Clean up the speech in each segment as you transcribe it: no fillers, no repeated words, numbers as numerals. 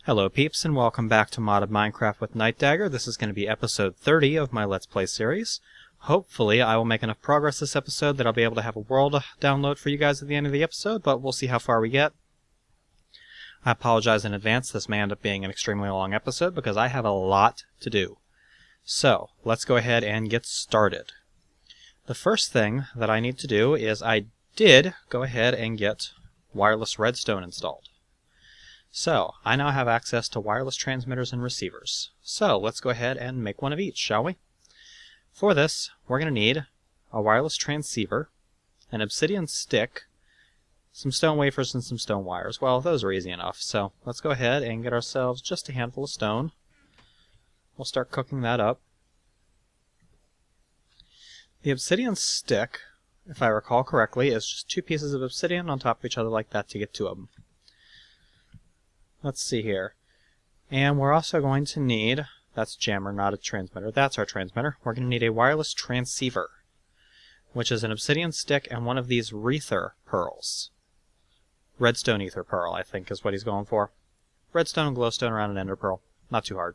Hello peeps, and welcome back to Modded Minecraft with Nightdagger. This is going to be episode 30 of my Let's Play series. Hopefully I will make enough progress this episode that I'll be able to have a world download for you guys at the end of the episode, but we'll see how far we get. I apologize in advance, this may end up being an extremely long episode because I have a lot to do. So, let's go ahead and get started. The first thing that I need to do is I did go ahead and get wireless redstone installed. So, I now have access to wireless transmitters and receivers. So, let's go ahead and make one of each, shall we? For this, we're going to need a wireless transceiver, an obsidian stick, some stone wafers, and some stone wires. Well, those are easy enough, so let's go ahead and get ourselves just a handful of stone. We'll start cooking that up. The obsidian stick, if I recall correctly, is just two pieces of obsidian on top of each other like that to get two of them. Let's see here. And we're also going to need, that's jammer, not a transmitter, that's our transmitter. We're going to need a wireless transceiver, which is an obsidian stick and one of these ether pearls. Redstone ether pearl, I think, is what he's going for. Redstone and glowstone around an ender pearl. Not too hard.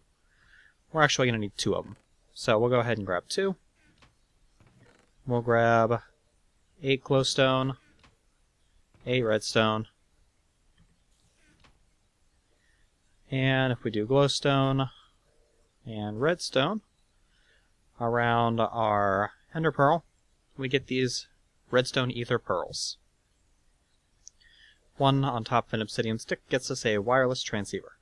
We're actually going to need two of them. So we'll go ahead and grab two. We'll grab 8 glowstone, 8 redstone, and if we do glowstone and redstone around our ender pearl, we get these redstone ether pearls. One on top of an obsidian stick gets us a wireless transceiver.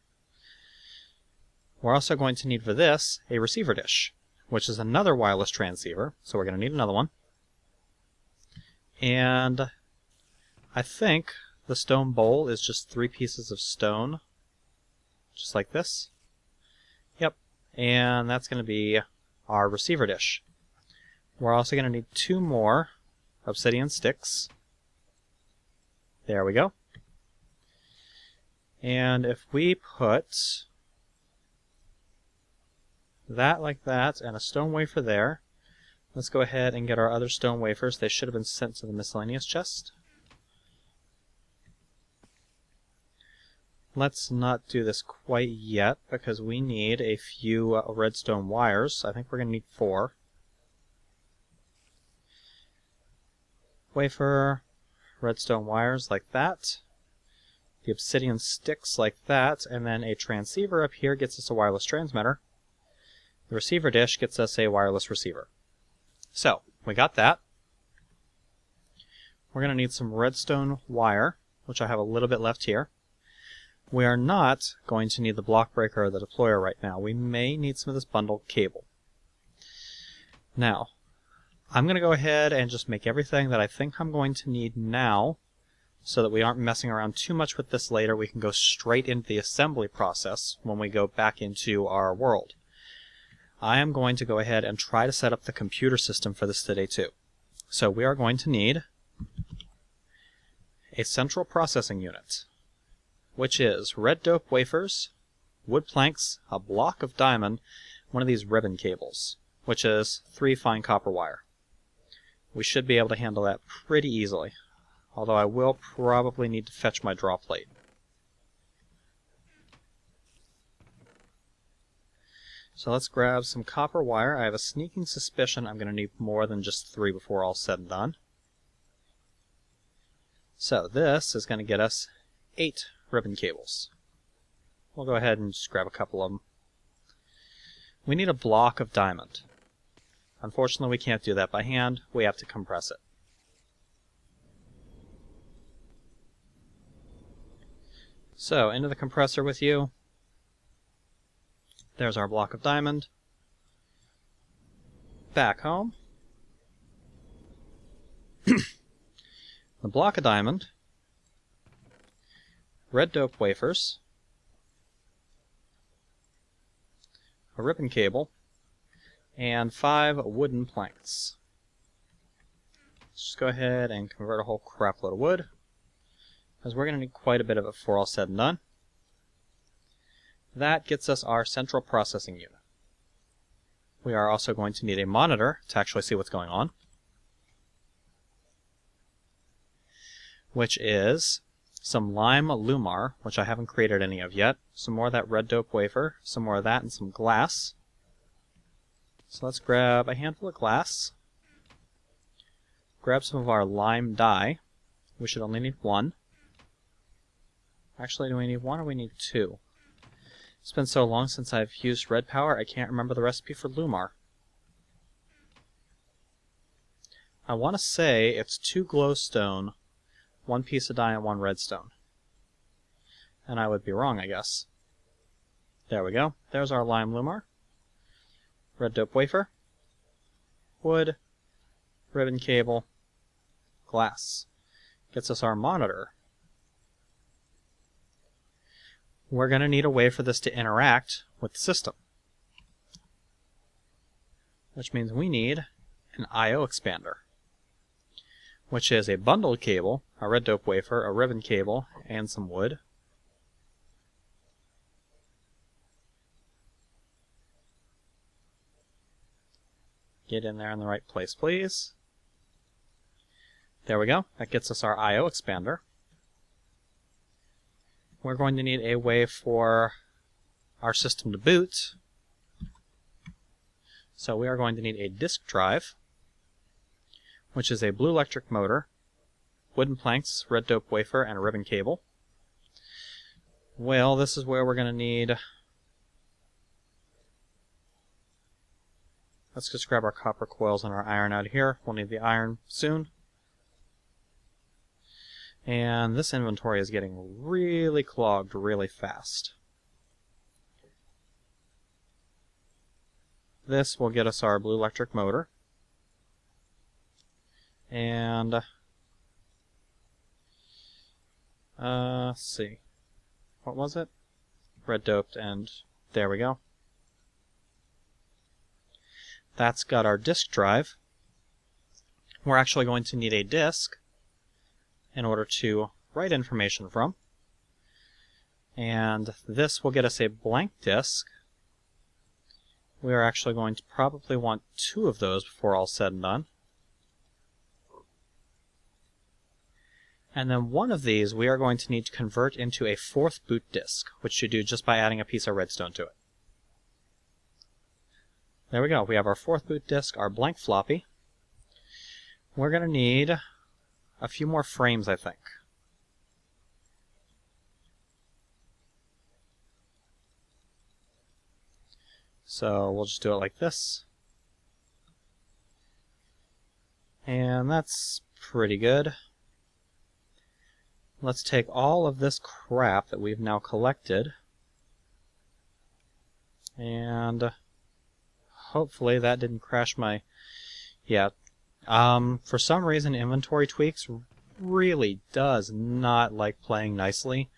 We're also going to need for this a receiver dish, which is another wireless transceiver, so we're going to need another one. And I think the stone bowl is just 3 pieces of stone, just like this. Yep, and that's going to be our receiver dish. We're also going to need 2 more obsidian sticks. There we go. And if we put that like that and a stone wafer there, let's go ahead and get our other stone wafers. They should have been sent to the miscellaneous chest. Let's not do this quite yet because we need a few redstone wires. I think we're going to need 4. Wafer, redstone wires like that. The obsidian sticks like that. And then a transceiver up here gets us a wireless transmitter. The receiver dish gets us a wireless receiver. So, we got that. We're going to need some redstone wire, which I have a little bit left here. We are not going to need the block breaker or the deployer right now. We may need some of this bundled cable. Now, I'm going to go ahead and just make everything that I think I'm going to need now so that we aren't messing around too much with this later. We can go straight into the assembly process when we go back into our world. I am going to go ahead and try to set up the computer system for this today too. So we are going to need a central processing unit, which is red dope wafers, wood planks, a block of diamond, one of these ribbon cables, which is 3 fine copper wire. We should be able to handle that pretty easily, although I will probably need to fetch my draw plate. So let's grab some copper wire. I have a sneaking suspicion I'm going to need more than just 3 before all's said and done. So this is going to get us 8 ribbon cables. We'll go ahead and just grab a couple of them. We need a block of diamond. Unfortunately, we can't do that by hand. We have to compress it. So, into the compressor with you. There's our block of diamond. Back home. The block of diamond. Red dope wafers. A ribbon cable. And 5 wooden planks. Let's just go ahead and convert a whole crap load of wood, because we're going to need quite a bit of it before all said and done. That gets us our central processing unit. We are also going to need a monitor to actually see what's going on, which is some lime lumar, which I haven't created any of yet, some more of that red dope wafer, some more of that, and some glass. So let's grab a handful of glass, grab some of our lime dye. We should only need one. Actually, do we need one or we need two? It's been so long since I've used Redpower, I can't remember the recipe for lumar. I want to say it's 2 glowstone, 1 piece of dye, and 1 redstone. And I would be wrong, I guess. There we go. There's our lime lumar. Red dope wafer. Wood. Ribbon cable. Glass. Gets us our monitor. We're going to need a way for this to interact with the system. Which means we need an I/O expander, which is a bundled cable, a red dope wafer, a ribbon cable, and some wood. Get in there in the right place, please. There we go. That gets us our I/O expander. We're going to need a way for our system to boot. So we are going to need a disk drive, which is a blue electric motor, wooden planks, red dope wafer, and a ribbon cable. Well, this is where we're going to need... Let's just grab our copper coils and our iron out of here. We'll need the iron soon. And this inventory is getting really clogged really fast. This will get us our blue electric motor. And let's see. What was it? Red doped, and there we go. That's got our disk drive. We're actually going to need a disk in order to write information from. And this will get us a blank disk. We are actually going to probably want 2 of those before all's said and done. And then one of these we are going to need to convert into a 4th boot disk, which you do just by adding a piece of redstone to it. There we go. We have our 4th boot disk, our blank floppy. We're going to need a few more frames, I think. So we'll just do it like this. And that's pretty good. Let's take all of this crap that we've now collected, and hopefully that didn't crash my... Yeah. For some reason, Inventory Tweaks really does not like playing nicely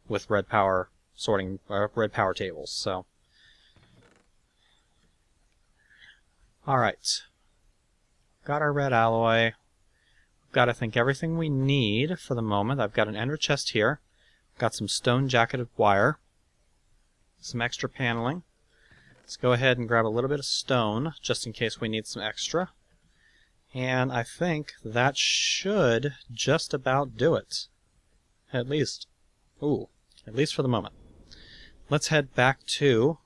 with Redpower sorting, Redpower tables. So, all right, got our red alloy. Got, I think, everything we need for the moment. I've got an ender chest here. Got some stone jacketed wire, some extra paneling. Let's go ahead and grab a little bit of stone just in case we need some extra. And I think that should just about do it. At least. Ooh, at least for the moment. Let's head back to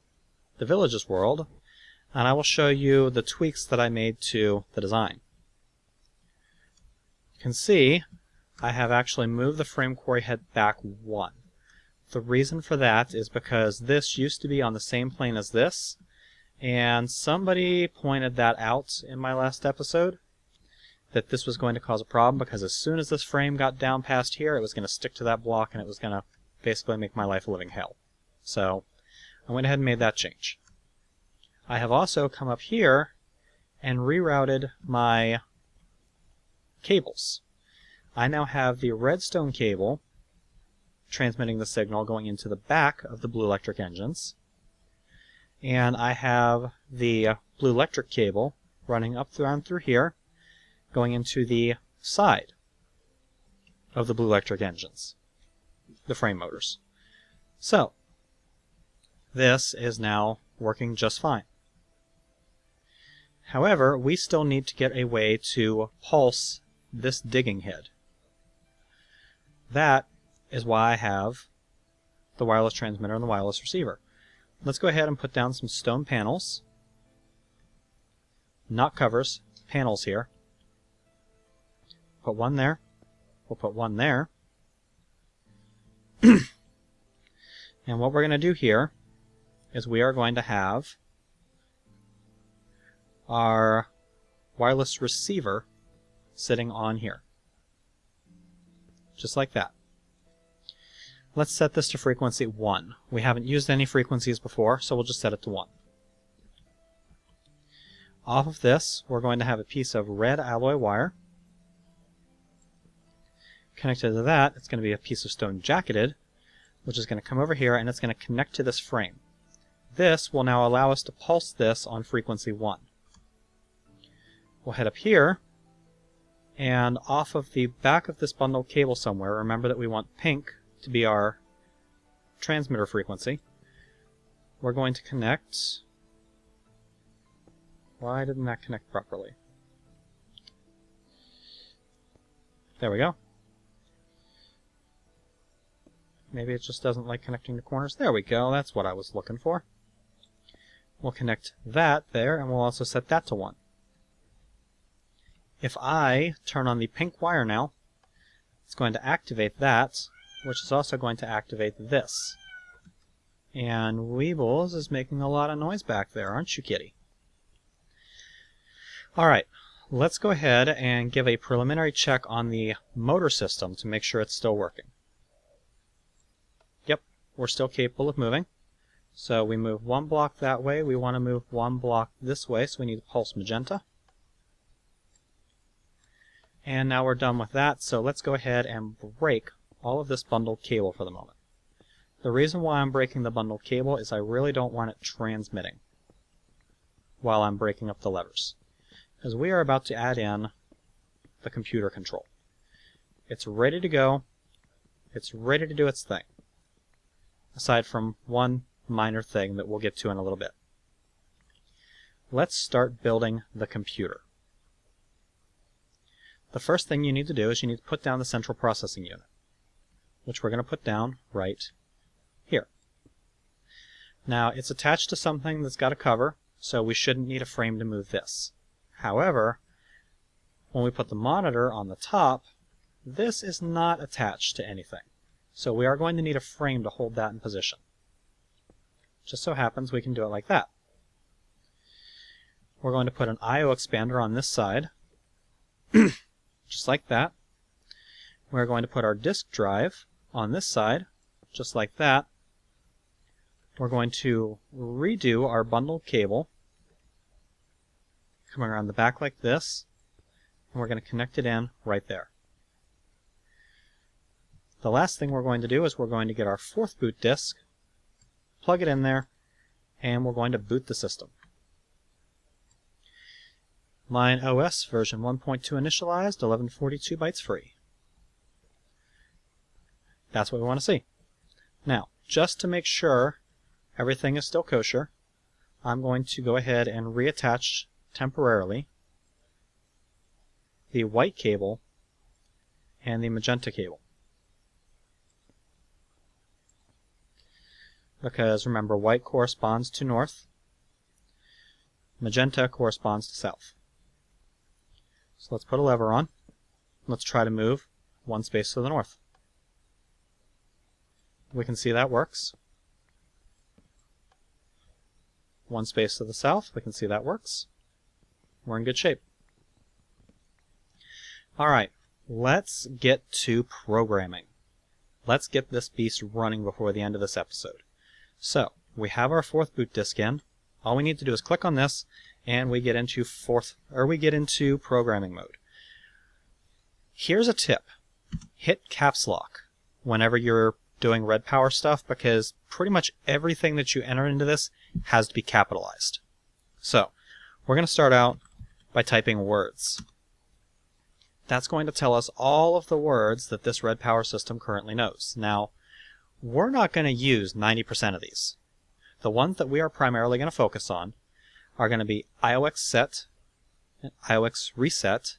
the village's world, and I will show you the tweaks that I made to the design. You can see I have actually moved the frame quarry head back 1. The reason for that is because this used to be on the same plane as this, and somebody pointed that out in my last episode, that this was going to cause a problem because as soon as this frame got down past here, it was going to stick to that block and it was going to basically make my life a living hell. So I went ahead and made that change. I have also come up here and rerouted my cables. I now have the redstone cable transmitting the signal going into the back of the blue electric engines, and I have the blue electric cable running up through here going into the side of the blue electric engines, the frame motors. So this is now working just fine. However, we still need to get a way to pulse this digging head. That is why I have the wireless transmitter and the wireless receiver. Let's go ahead and put down some stone panels. Not covers, panels here. Put one there. We'll put one there. And what we're going to do here is we are going to have our wireless receiver sitting on here. Just like that. Let's set this to frequency 1. We haven't used any frequencies before, so we'll just set it to 1. Off of this, we're going to have a piece of red alloy wire. Connected to that, it's going to be a piece of stone jacketed, which is going to come over here and it's going to connect to this frame. This will now allow us to pulse this on frequency 1. We'll head up here, and off of the back of this bundle cable somewhere, remember that we want pink to be our transmitter frequency, we're going to connect... Why didn't that connect properly? There we go. Maybe it just doesn't like connecting to corners. There we go, that's what I was looking for. We'll connect that there, and we'll also set that to 1. If I turn on the pink wire now, it's going to activate that, which is also going to activate this. And Weebles is making a lot of noise back there, aren't you, kitty? Alright, let's go ahead and give a preliminary check on the motor system to make sure it's still working. Yep, we're still capable of moving. So we move one block that way, we want to move one block this way, so we need to pulse magenta. And now we're done with that, so let's go ahead and break all of this bundled cable for the moment. The reason why I'm breaking the bundled cable is I really don't want it transmitting while I'm breaking up the levers, because we are about to add in the computer control. It's ready to go. It's ready to do its thing, aside from one minor thing that we'll get to in a little bit. Let's start building the computer. The first thing you need to do is you need to put down the central processing unit, which we're going to put down right here. Now, it's attached to something that's got a cover, so we shouldn't need a frame to move this. However, when we put the monitor on the top, this is not attached to anything. So we are going to need a frame to hold that in position. Just so happens we can do it like that. We're going to put an I/O expander on this side, just like that. We're going to put our disk drive on this side, just like that. We're going to redo our bundled cable, coming around the back like this, and we're going to connect it in right there. The last thing we're going to do is we're going to get our 4th boot disk, plug it in there, and we're going to boot the system. Line OS version 1.2 initialized, 1142 bytes free. That's what we want to see. Now, just to make sure everything is still kosher, I'm going to go ahead and reattach temporarily the white cable and the magenta cable. Because remember, white corresponds to north, magenta corresponds to south. So let's put a lever on. Let's try to move one space to the north. We can see that works. One space to the south, we can see that works. We're in good shape. Alright, let's get to programming. Let's get this beast running before the end of this episode. So, we have our 4th boot disk in. All we need to do is click on this, and we get into programming mode. Here's a tip. Hit caps lock whenever you're doing Redpower stuff, because pretty much everything that you enter into this has to be capitalized. So, we're going to start out by typing words. That's going to tell us all of the words that this Redpower system currently knows. Now, we're not going to use 90% of these. The ones that we are primarily going to focus on are going to be IOX set, IOX reset,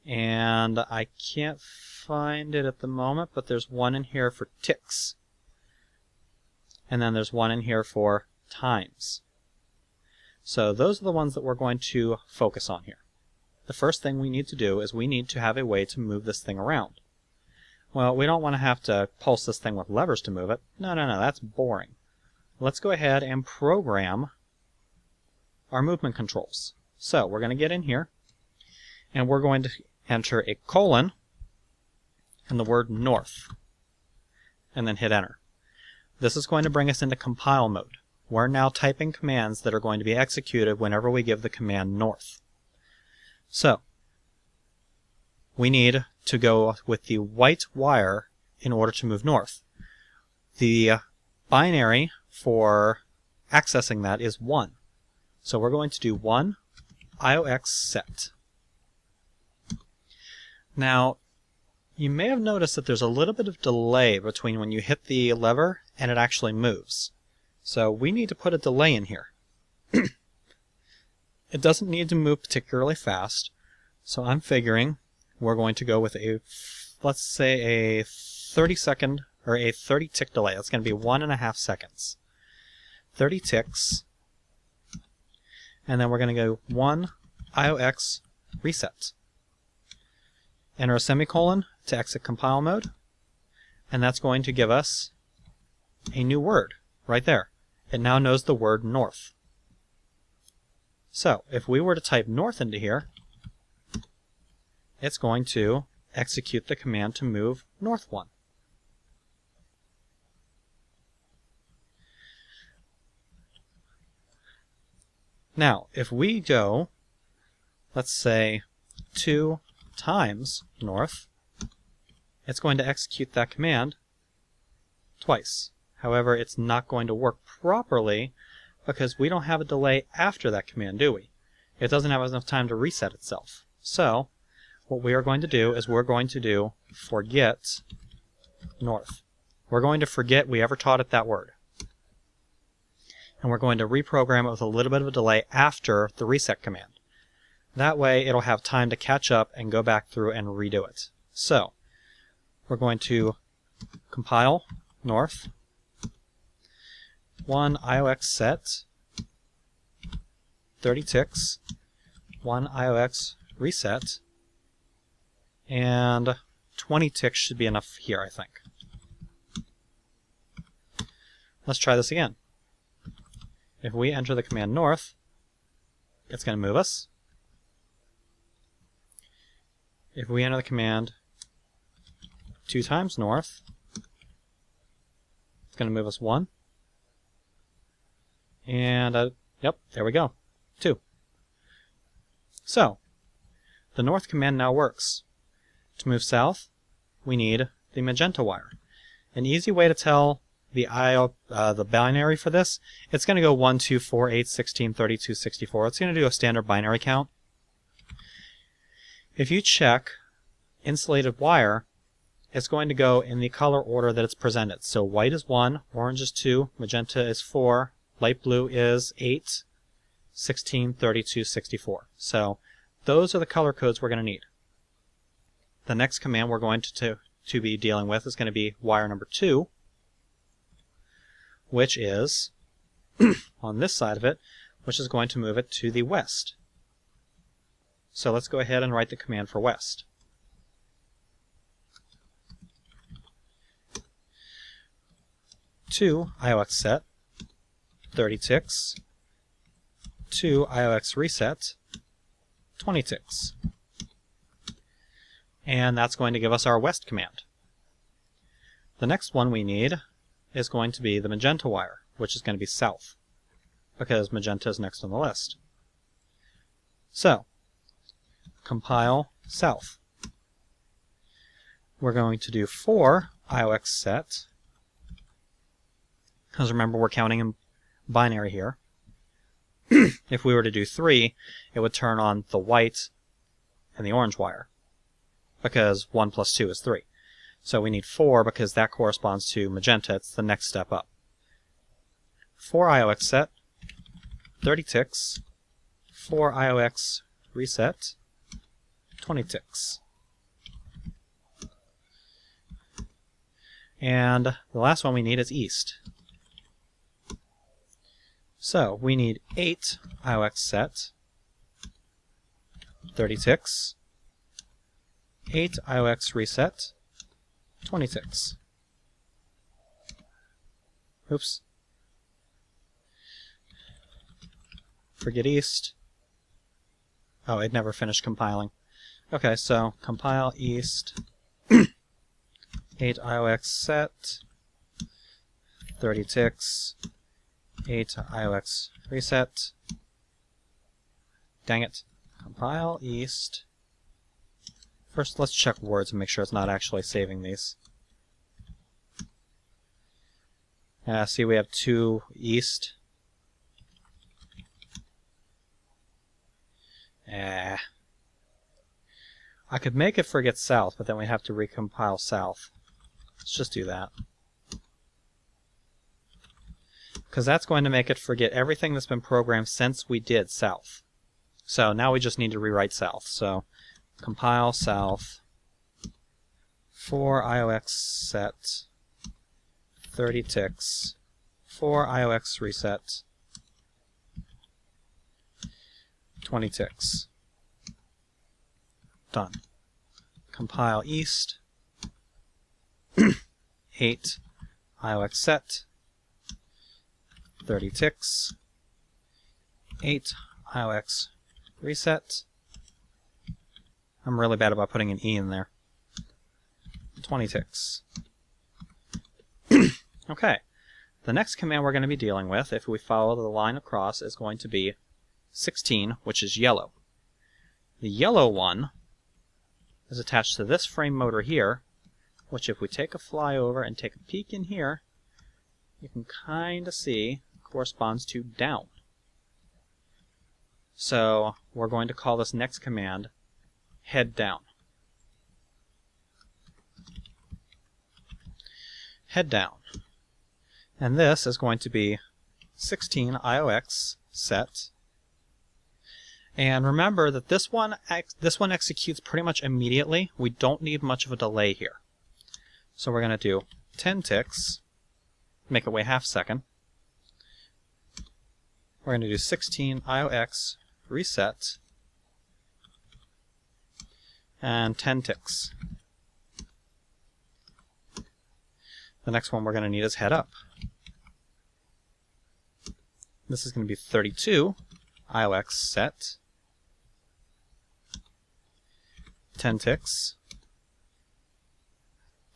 and I can't find it at the moment, but there's one in here for ticks. And then there's one in here for times. So those are the ones that we're going to focus on here. The first thing we need to do is we need to have a way to move this thing around. Well, we don't want to have to pulse this thing with levers to move it. No, that's boring. Let's go ahead and program our movement controls. So we're going to get in here, and we're going to enter a colon and the word north, and then hit enter. This is going to bring us into compile mode. We're now typing commands that are going to be executed whenever we give the command north. So we need to go with the white wire in order to move north. The binary for accessing that is 1. So we're going to do 1 IOX set. Now, you may have noticed that there's a little bit of delay between when you hit the lever and it actually moves. So we need to put a delay in here. It doesn't need to move particularly fast, so I'm figuring we're going to go with a, let's say, a 30 second or a 30 tick delay. That's going to be 1.5 seconds. 30 ticks, and then we're going to go 1 IOX reset. Enter a semicolon to exit compile mode, and that's going to give us a new word right there. It now knows the word north. So if we were to type north into here, it's going to execute the command to move north 1. Now, if we go, let's say, 2 times north, it's going to execute that command twice. However, it's not going to work properly because we don't have a delay after that command, do we? It doesn't have enough time to reset itself. So, what we are going to do is we're going to do forget north. We're going to forget we ever taught it that word. And we're going to reprogram it with a little bit of a delay after the reset command. That way it'll have time to catch up and go back through and redo it. So, we're going to compile north, 1 IOX set, 30 ticks, 1 IOX reset, and 20 ticks should be enough here, I think. Let's try this again. If we enter the command north, it's going to move us. If we enter the command 2 times north, it's going to move us 1. And, yep, there we go, 2. So, the north command now works. To move south, we need the magenta wire. An easy way to tell the binary for this, it's going to go 1, 2, 4, 8, 16, 32, 64. It's going to do a standard binary count. If you check insulated wire, it's going to go in the color order that it's presented. So white is 1, orange is 2, magenta is 4, light blue is 8, 16, 32, 64. So those are the color codes we're going to need. The next command we're going to be dealing with is going to be wire number 2, which is on this side of it, which is going to move it to the west. So let's go ahead and write the command for west. Two IOX set, 30 ticks, 2 IOX reset, 20 ticks. And that's going to give us our west command. The next one we need is going to be the magenta wire, which is going to be south, because magenta is next on the list. So, compile south. We're going to do 4 IOX set, because remember we're counting in binary here. If we were to do 3, it would turn on the white and the orange wire, because 1 plus 2 is 3. So we need 4 because that corresponds to magenta. It's the next step up. 4 IOX set, 30 ticks, 4 IOX reset, 20 ticks. And the last one we need is east. So we need 8 IOX set, 30 ticks, 8 IOX reset, 20 ticks. Oops. Forget east. Oh, it never finished compiling. Okay, so compile east, 8 IOX set, 30 ticks, 8 IOX reset. Dang it. Compile east. First, let's check words and make sure it's not actually saving these. See, we have 2 east. I could make it forget south, but then we have to recompile south. Let's just do that. Because that's going to make it forget everything that's been programmed since we did south. So now we just need to rewrite south. So compile south, 4 IOX set, 30 ticks, 4 IOX reset, 20 ticks. Done. Compile east, 8 IOX set, 30 ticks, 8 IOX reset. I'm really bad about putting an E in there. 20 ticks. Okay. The next command we're going to be dealing with, if we follow the line across, is going to be 16, which is yellow. The yellow one is attached to this frame motor here, which if we take a flyover and take a peek in here, you can kind of see corresponds to down. So we're going to call this next command head down. Head down. And this is going to be 16 IOX set. And remember that this one executes pretty much immediately. We don't need much of a delay here. So we're going to do 10 ticks, make it wait half a second. We're going to do 16 IOX reset and 10 ticks. The next one we're going to need is head up. This is going to be 32 IOX set, 10 ticks,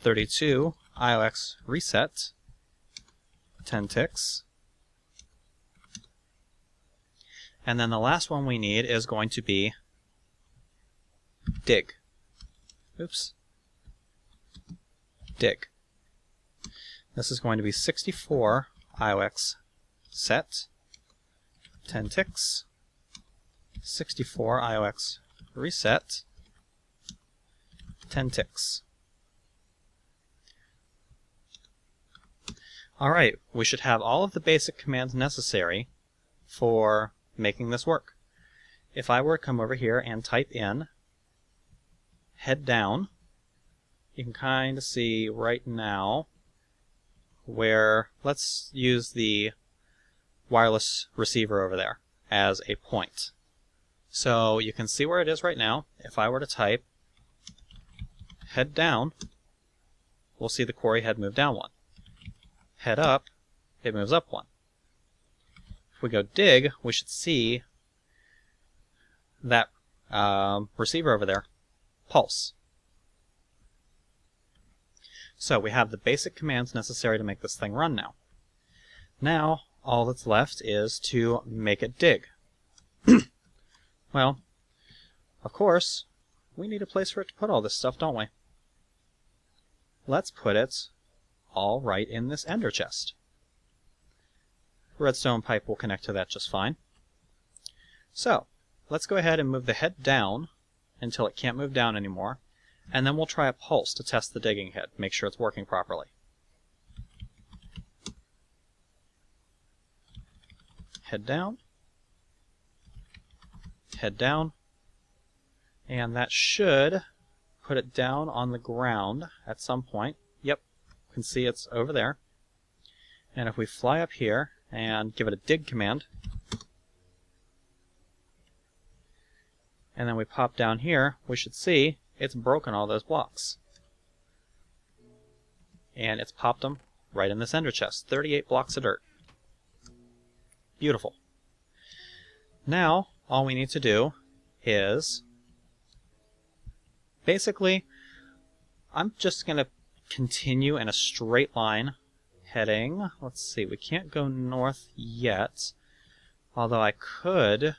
32 IOX reset, 10 ticks, and then the last one we need is going to be dig. Oops. Dig. This is going to be 64 IOX set, 10 ticks, 64 IOX reset, 10 ticks. Alright, we should have all of the basic commands necessary for making this work. If I were to come over here and type in head down, you can kind of see right now where, let's use the wireless receiver over there as a point. So you can see where it is right now. If I were to type head down, we'll see the quarry head move down 1. Head up, it moves up 1. If we go dig, we should see that receiver over there pulse. So we have the basic commands necessary to make this thing run now. Now, all that's left is to make it dig. Well, of course, we need a place for it to put all this stuff, don't we? Let's put it all right in this ender chest. Redstone pipe will connect to that just fine. So, let's go ahead and move the head down until it can't move down anymore, and then we'll try a pulse to test the digging head, make sure it's working properly. Head down, and that should put it down on the ground at some point. Yep, you can see it's over there. And if we fly up here and give it a dig command, and then we pop down here, we should see it's broken all those blocks. And it's popped them right in this ender chest. 38 blocks of dirt. Beautiful. Now, all we need to do is, basically, I'm just going to continue in a straight line heading, let's see, we can't go north yet, although I could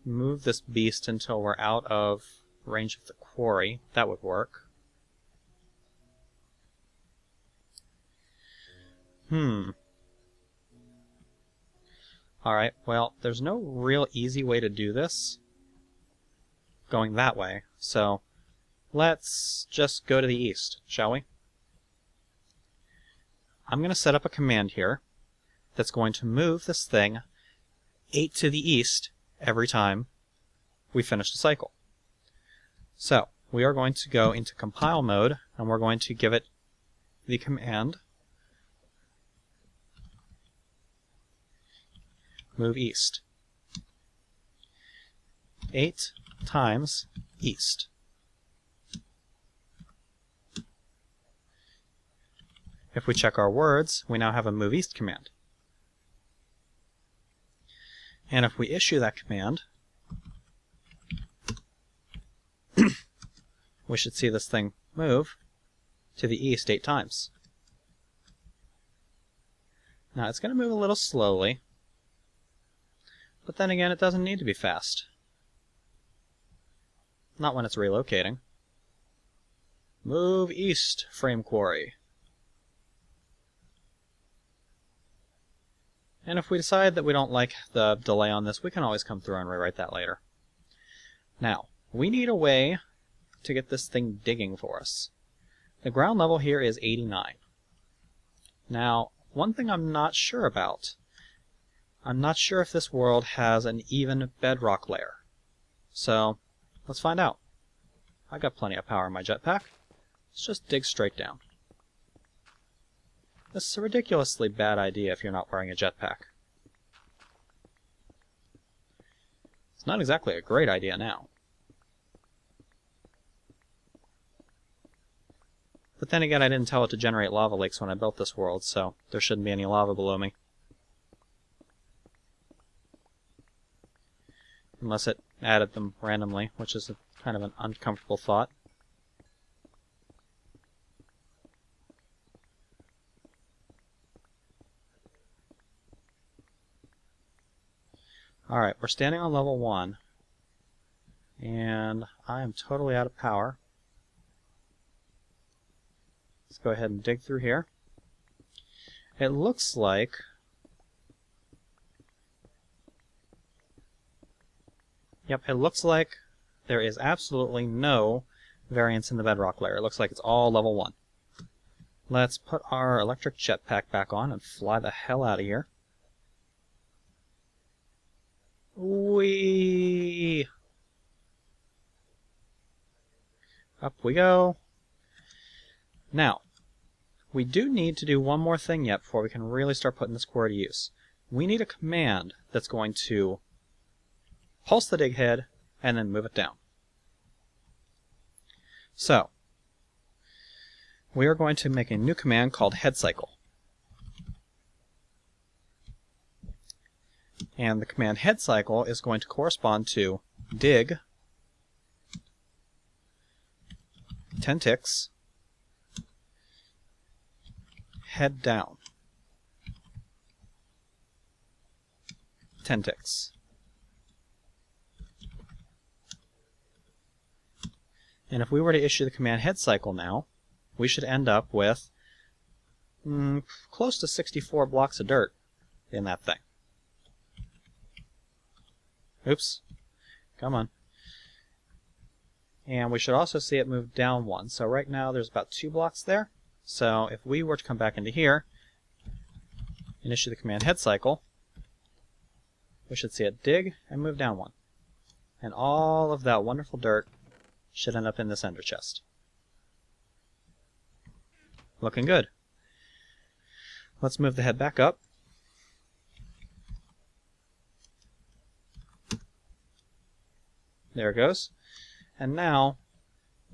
move this beast until we're out of range of the quarry. That would work. Alright, well, there's no real easy way to do this going that way, so let's just go to the east, shall we? I'm going to set up a command here that's going to move this thing 8 to the east every time we finish the cycle. So, we are going to go into compile mode, and we're going to give it the command move east. 8 times east. If we check our words, we now have a move east command. And if we issue that command, we should see this thing move to the east 8 times. Now it's going to move a little slowly, but then again, it doesn't need to be fast. Not when it's relocating. Move east, frame quarry. And if we decide that we don't like the delay on this, we can always come through and rewrite that later. Now, we need a way to get this thing digging for us. The ground level here is 89. Now, one thing I'm not sure about, I'm not sure if this world has an even bedrock layer. So, let's find out. I got plenty of power in my jetpack. Let's just dig straight down. This is a ridiculously bad idea if you're not wearing a jetpack. It's not exactly a great idea now. But then again, I didn't tell it to generate lava lakes when I built this world, so there shouldn't be any lava below me. Unless it added them randomly, which is kind of an uncomfortable thought. Alright, we're standing on level 1, and I am totally out of power. Let's go ahead and dig through here. It looks like it looks like there is absolutely no variance in the bedrock layer. It looks like it's all level 1. Let's put our electric jetpack back on and fly the hell out of here. Whee! Up we go. Now, we do need to do one more thing yet before we can really start putting this quarry to use. We need a command that's going to pulse the dig head and then move it down. So, we are going to make a new command called head cycle. And the command head cycle is going to correspond to dig 10 ticks, head down 10 ticks. And if we were to issue the command head cycle now, we should end up with close to 64 blocks of dirt in that thing. Oops. Come on. And we should also see it move down 1. So right now there's about 2 blocks there. So if we were to come back into here and issue the command head cycle, we should see it dig and move down 1. And all of that wonderful dirt should end up in this ender chest. Looking good. Let's move the head back up. There it goes. And now,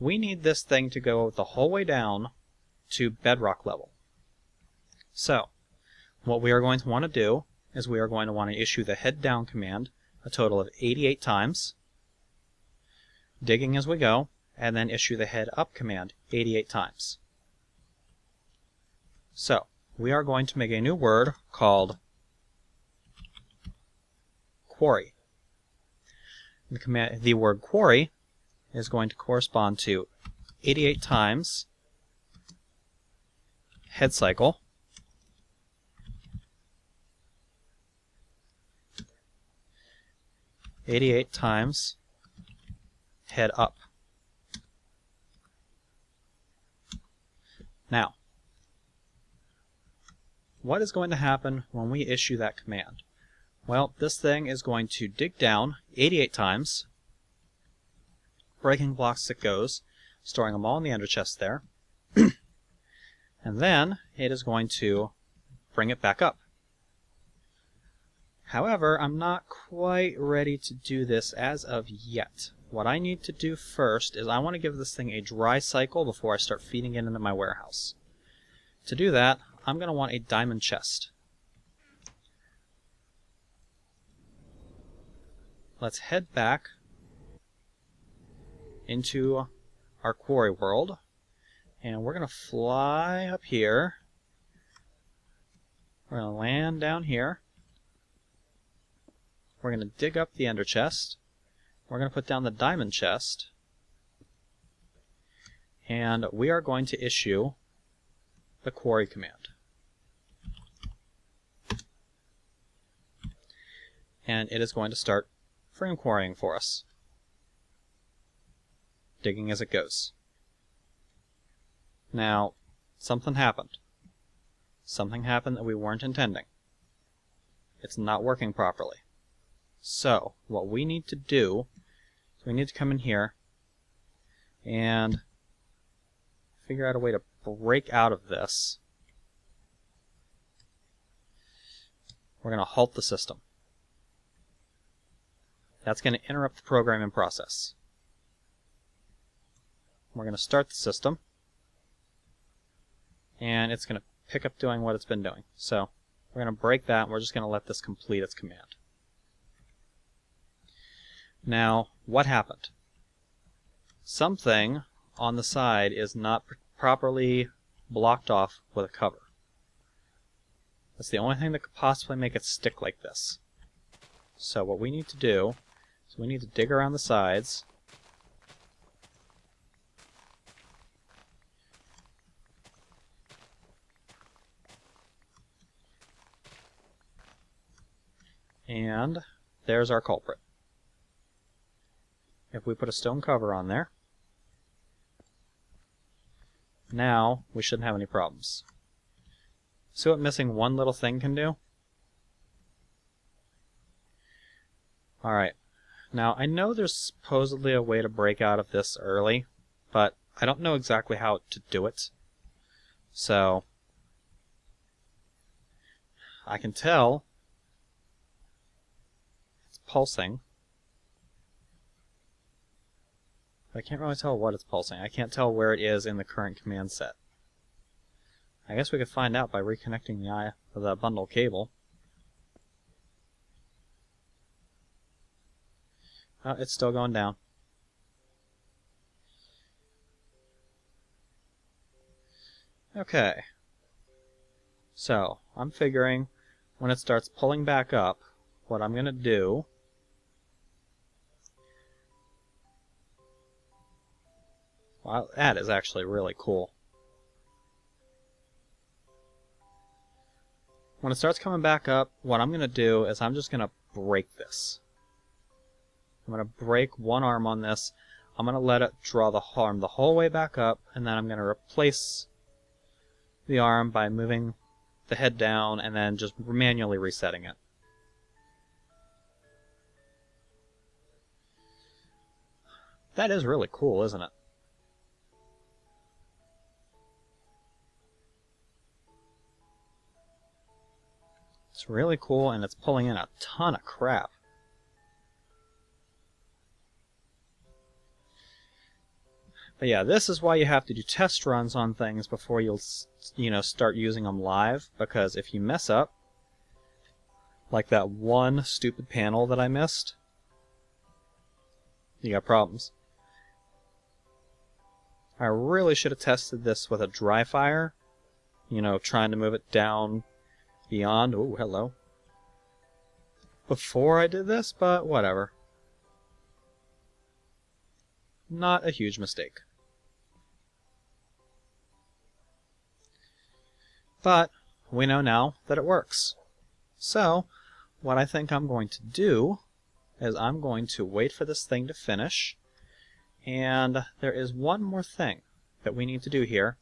we need this thing to go the whole way down to bedrock level. So, what we are going to want to do is we are going to want to issue the head down command a total of 88 times, digging as we go, and then issue the head up command 88 times. So, we are going to make a new word called quarry. The word quarry is going to correspond to 88 times head cycle (88 times head up). Now, what is going to happen when we issue that command? Well, this thing is going to dig down 88 times, breaking blocks as it goes, storing them all in the ender chest there, and then it is going to bring it back up. However, I'm not quite ready to do this as of yet. What I need to do first is I want to give this thing a dry cycle before I start feeding it into my warehouse. To do that, I'm going to want a diamond chest. Let's head back into our quarry world, and we're going to fly up here. We're going to land down here. We're going to dig up the ender chest. We're going to put down the diamond chest, and we are going to issue the quarry command. And it is going to start frame quarrying for us, digging as it goes. Now, something happened. Something happened that we weren't intending. It's not working properly. So, what we need to do is we need to come in here and figure out a way to break out of this. We're going to halt the system. That's going to interrupt the programming process. We're going to start the system, and it's going to pick up doing what it's been doing. So we're going to break that, and we're just going to let this complete its command. Now, what happened? Something on the side is not properly blocked off with a cover. That's the only thing that could possibly make it stick like this. So what we need to do is we need to dig around the sides. And there's our culprit. If we put a stone cover on there, now we shouldn't have any problems. See what missing one little thing can do? Alright, now I know there's supposedly a way to break out of this early, but I don't know exactly how to do it. So, I can tell it's pulsing. I can't really tell what it's pulsing. I can't tell where it is in the current command set. I guess we could find out by reconnecting the bundle cable. Oh, it's still going down. Okay. So, I'm figuring when it starts pulling back up, what I'm going to do wow, that is actually really cool. When it starts coming back up, what I'm going to do is I'm just going to break this. I'm going to break one arm on this. I'm going to let it draw the arm the whole way back up, and then I'm going to replace the arm by moving the head down and then just manually resetting it. That is really cool, isn't it? It's really cool, and it's pulling in a ton of crap. But yeah, this is why you have to do test runs on things before you'll, start using them live, because if you mess up, like that one stupid panel that I missed, you got problems. I really should have tested this with a dry fire, trying to move it down beyond. Oh, hello. Before I did this, but whatever. Not a huge mistake. But we know now that it works. So, what I think I'm going to do is I'm going to wait for this thing to finish. And there is one more thing that we need to do here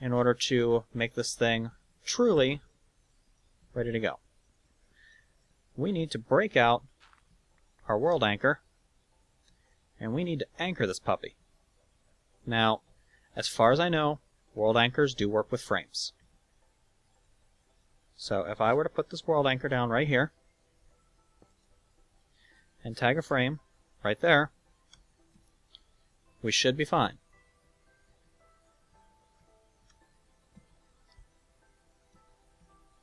in order to make this thing truly ready to go. We need to break out our world anchor, and we need to anchor this puppy. Now, as far as I know, world anchors do work with frames. So if I were to put this world anchor down right here, and tag a frame right there, we should be fine.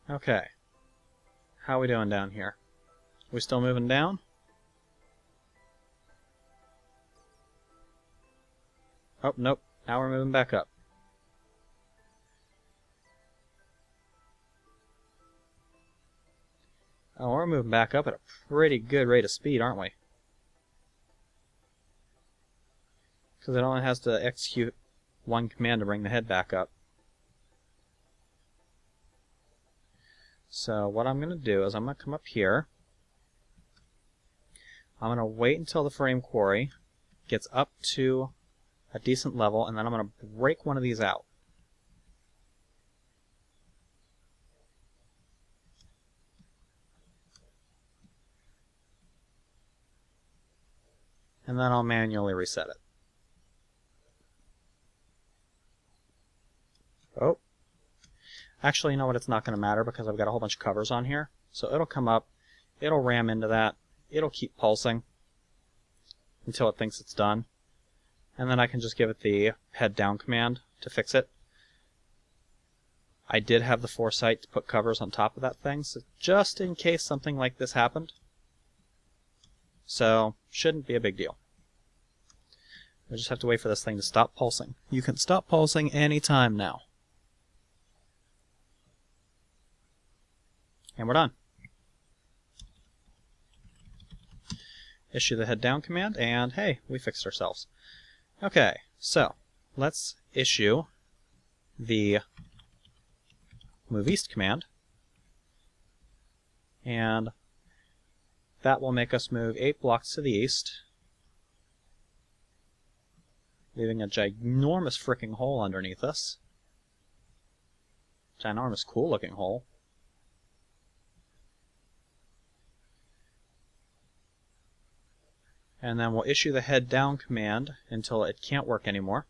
Okay. How are we doing down here? We still moving down? Oh, nope. Now we're moving back up. Oh, we're moving back up at a pretty good rate of speed, aren't we? Because it only has to execute one command to bring the head back up. So what I'm going to do is I'm going to come up here. I'm going to wait until the frame quarry gets up to a decent level, and then I'm going to break one of these out. And then I'll manually reset it. Oh. Actually, you know what? It's not going to matter because I've got a whole bunch of covers on here. So it'll come up, it'll ram into that, it'll keep pulsing until it thinks it's done. And then I can just give it the head down command to fix it. I did have the foresight to put covers on top of that thing, so just in case something like this happened. So, shouldn't be a big deal. I just have to wait for this thing to stop pulsing. You can stop pulsing anytime now. And we're done. Issue the head down command, and hey, we fixed ourselves. Okay, so let's issue the move east command, and that will make us move 8 blocks to the east, leaving a ginormous fricking hole underneath us. Ginormous cool looking hole. And then we'll issue the head down command until it can't work anymore.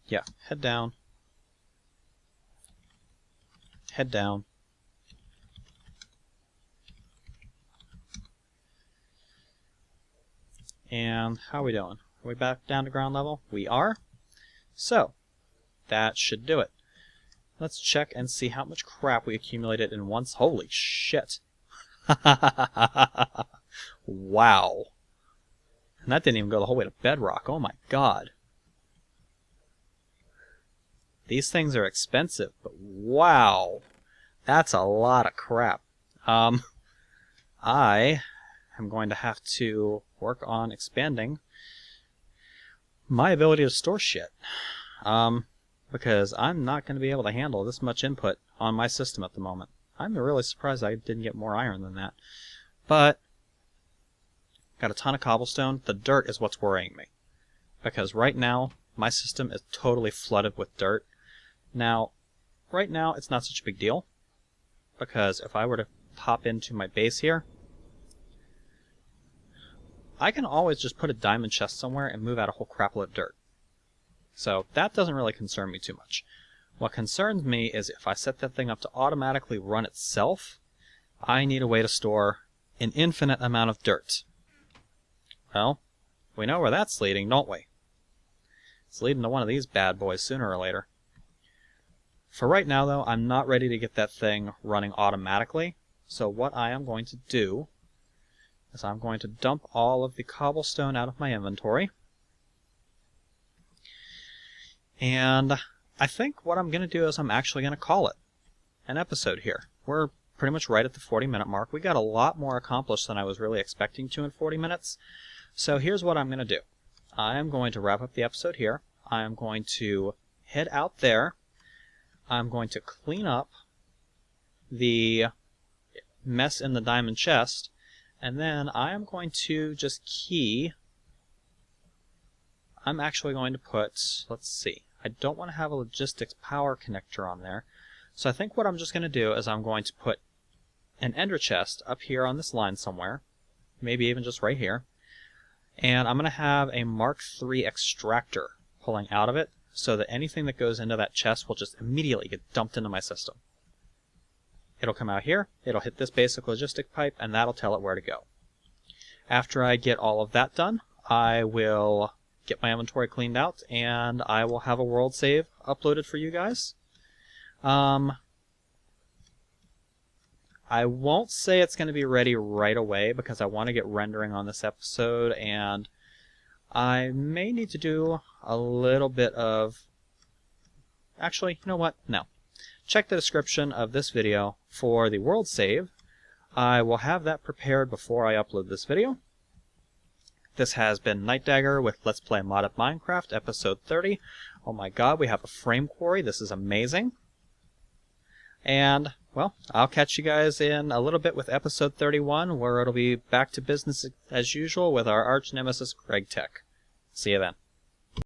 Yeah, head down. Head down. And how are we doing? Are we back down to ground level? We are. So, that should do it. Let's check and see how much crap we accumulated in once. Holy shit. Wow. And that didn't even go the whole way to bedrock. Oh my god. These things are expensive, but wow. That's a lot of crap. I am going to have to work on expanding my ability to store shit. Because I'm not going to be able to handle this much input on my system at the moment. I'm really surprised I didn't get more iron than that. But, got a ton of cobblestone. The dirt is what's worrying me. Because right now, my system is totally flooded with dirt. Now, right now, it's not such a big deal. Because if I were to pop into my base here, I can always just put a diamond chest somewhere and move out a whole crapload of dirt. So that doesn't really concern me too much. What concerns me is if I set that thing up to automatically run itself, I need a way to store an infinite amount of dirt. Well, we know where that's leading, don't we? It's leading to one of these bad boys sooner or later. For right now, though, I'm not ready to get that thing running automatically. So what I am going to do is I'm going to dump all of the cobblestone out of my inventory. And I think what I'm going to do is I'm actually going to call it an episode here. We're pretty much right at the 40-minute mark. We got a lot more accomplished than I was really expecting to in 40 minutes. So here's what I'm going to do. I am going to wrap up the episode here. I am going to head out there. I'm going to clean up the mess in the diamond chest. And then I am going to just key... I'm actually going to put... Let's see. I don't want to have a logistics power connector on there. So I think what I'm just going to do is I'm going to put an ender chest up here on this line somewhere. Maybe even just right here. And I'm going to have a Mark III extractor pulling out of it so that anything that goes into that chest will just immediately get dumped into my system. It'll come out here, it'll hit this basic logistic pipe, and that'll tell it where to go. After I get all of that done, I will get my inventory cleaned out, and I will have a world save uploaded for you guys. I won't say it's going to be ready right away because I want to get rendering on this episode, and I may need to do a little bit of... Actually, you know what? No. Check the description of this video for the world save. I will have that prepared before I upload this video. This has been Nightdagger with Let's Play Modded Minecraft, episode 30. Oh my god, we have a frame quarry. This is amazing. And, well, I'll catch you guys in a little bit with episode 31, where it'll be back to business as usual with our arch nemesis, Greg Tech. See you then.